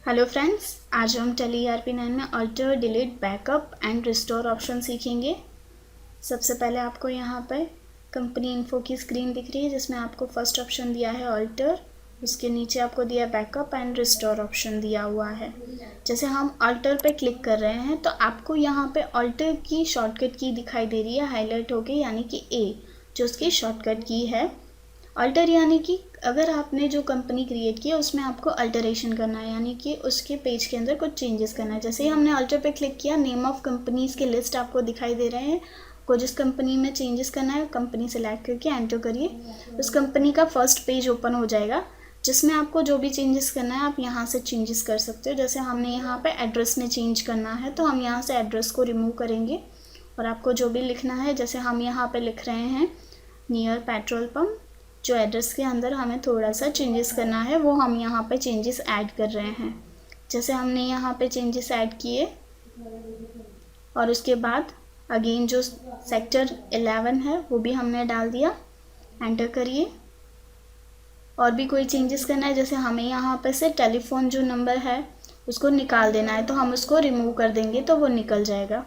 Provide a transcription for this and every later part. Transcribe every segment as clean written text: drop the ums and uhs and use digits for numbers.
Hello friends, आज हम tally ERP9 में alter, delete, backup and restore option सीखेंगे। सबसे पहले आपको यहाँ पर कंपनी इन्फो की स्क्रीन दिख रही है जिसमें आपको फर्स्ट ऑप्शन दिया है अल्टर, उसके नीचे आपको दिया है बैकअप एंड रिस्टोर ऑप्शन दिया हुआ है। जैसे हम अल्टर पे क्लिक कर रहे हैं तो आपको यहाँ पे अल्टर की शॉर्टकट की दिखाई दे रही है, हाईलाइट हो गई, यानी कि ए जो उसकी शॉर्टकट की है। अल्टर यानी कि अगर आपने जो कंपनी क्रिएट की है उसमें आपको अल्टरेशन करना है, यानी कि उसके पेज के अंदर कुछ चेंजेस करना है। जैसे ही हमने अल्टर पे क्लिक किया, नेम ऑफ कंपनीज के लिस्ट आपको दिखाई दे रहे हैं। को जिस कंपनी में चेंजेस करना है कंपनी सेलेक्ट करके एंटर करिए। उस कंपनी का फर्स्ट पेज ओपन हो जाएगा जिसमें आपको जो भी चेंजेस करना है आप यहाँ से चेंजेस कर सकते हो। जैसे हमने यहाँ पे एड्रेस में चेंज करना है तो हम यहाँ से एड्रेस को रिमूव करेंगे और आपको जो भी लिखना है, जैसे हम यहाँ पे लिख रहे हैं नियर पेट्रोल पंप, जो एड्रेस के अंदर हमें थोड़ा सा चेंजेस करना है वो हम यहाँ पे चेंजेस ऐड कर रहे हैं। जैसे हमने यहाँ पे चेंजेस ऐड किए और उसके बाद अगेन जो सेक्टर 11 है वो भी हमने डाल दिया, एंटर करिए। और भी कोई चेंजेस करना है, जैसे हमें यहाँ पे से टेलीफोन जो नंबर है उसको निकाल देना है तो हम उसको रिमूव कर देंगे तो वो निकल जाएगा।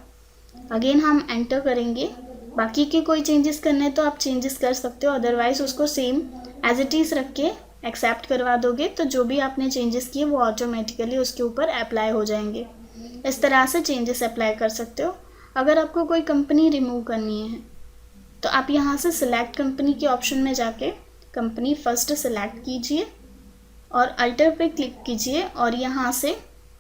अगेन हम एंटर करेंगे। बाकी के कोई चेंजेस करने हैं तो आप चेंजेस कर सकते हो, अदरवाइज उसको सेम एज इट इज़ रख के एक्सेप्ट करवा दोगे तो जो भी आपने चेंजेस किए वो ऑटोमेटिकली उसके ऊपर अप्लाई हो जाएंगे। इस तरह से चेंजेस अप्लाई कर सकते हो। अगर आपको कोई कंपनी रिमूव करनी है तो आप यहाँ से सिलेक्ट कंपनी के ऑप्शन में जाके कंपनी फर्स्ट सेलेक्ट कीजिए और अल्टर पे क्लिक कीजिए और यहाँ से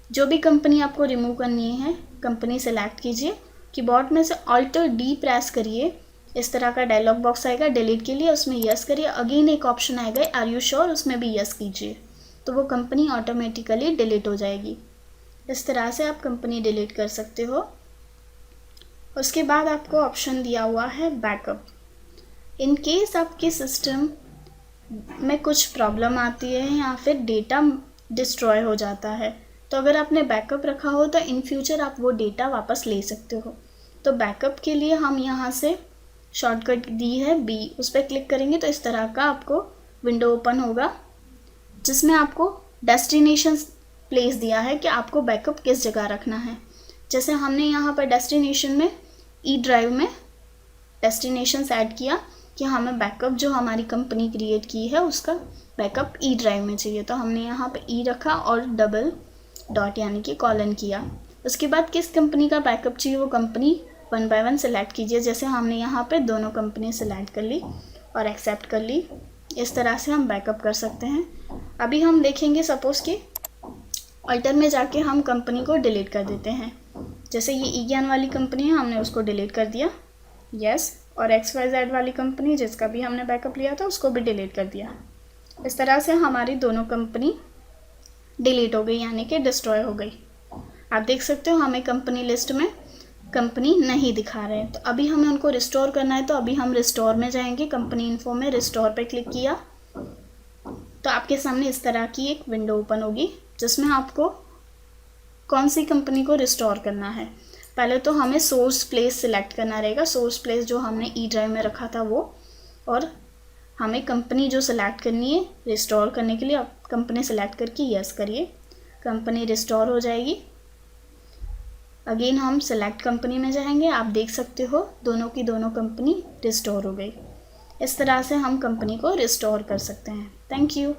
जो भी कंपनी आपको रिमूव करनी है कंपनी सेलेक्ट कीजिए। कीबोर्ड में से अल्टर डी प्रेस करिए, इस तरह का डायलॉग बॉक्स आएगा डिलीट के लिए, उसमें यस करिए। अगेन एक ऑप्शन आएगा आर यू श्योर, उसमें भी यस कीजिए तो वो कंपनी ऑटोमेटिकली डिलीट हो जाएगी। इस तरह से आप कंपनी डिलीट कर सकते हो। उसके बाद आपको ऑप्शन दिया हुआ है बैकअप। इन केस आपके सिस्टम में कुछ प्रॉब्लम आती है या फिर डेटा डिस्ट्रॉय हो जाता है तो अगर आपने बैकअप रखा हो तो इन फ्यूचर आप वो डेटा वापस ले सकते हो। तो बैकअप के लिए हम यहाँ से शॉर्टकट दी है बी, उस पर क्लिक करेंगे तो इस तरह का आपको विंडो ओपन होगा जिसमें आपको डेस्टिनेशन प्लेस दिया है कि आपको बैकअप किस जगह रखना है। जैसे हमने यहाँ पर डेस्टिनेशन में ई ड्राइव में डेस्टिनेशन ऐड किया कि हमें बैकअप जो हमारी कंपनी क्रिएट की है उसका बैकअप ई ड्राइव में चाहिए, तो हमने यहाँ पे ई रखा और डबल डॉट यानी कि कॉलन किया। उसके बाद किस कंपनी का बैकअप चाहिए वो कंपनी 1 बाय 1 सेलेक्ट कीजिए। जैसे हमने यहाँ पे दोनों कंपनी सेलेक्ट कर ली और एक्सेप्ट कर ली। इस तरह से हम बैकअप कर सकते हैं। अभी हम देखेंगे सपोज़ कि अल्टर में जाके हम कंपनी को डिलीट कर देते हैं। जैसे ये ई ज्ञान वाली कंपनी है, हमने उसको डिलीट कर दिया, यस। और XYZ वाली कंपनी जिसका भी हमने बैकअप लिया था उसको भी डिलीट कर दिया। इस तरह से हमारी दोनों कंपनी डिलीट हो गई यानी कि डिस्ट्रॉय हो गई। आप देख सकते हो हमें कंपनी लिस्ट में कंपनी नहीं दिखा रहे हैं। तो अभी हमें उनको रिस्टोर करना है तो अभी हम रिस्टोर में जाएंगे। कंपनी इन्फो में रिस्टोर पे क्लिक किया तो आपके सामने इस तरह की एक विंडो ओपन होगी जिसमें आपको कौन सी कंपनी को रिस्टोर करना है। पहले तो हमें सोर्स प्लेस सिलेक्ट करना रहेगा, सोर्स प्लेस जो हमने ई ड्राइव में रखा था वो, और हमें कंपनी जो सिलेक्ट करनी है रिस्टोर करने के लिए आप कंपनी सेलेक्ट करके यस करिए, कंपनी रिस्टोर हो जाएगी। अगेन हम सेलेक्ट कंपनी में जाएंगे, आप देख सकते हो दोनों की दोनों कंपनी रिस्टोर हो गई। इस तरह से हम कंपनी को रिस्टोर कर सकते हैं। Thank you.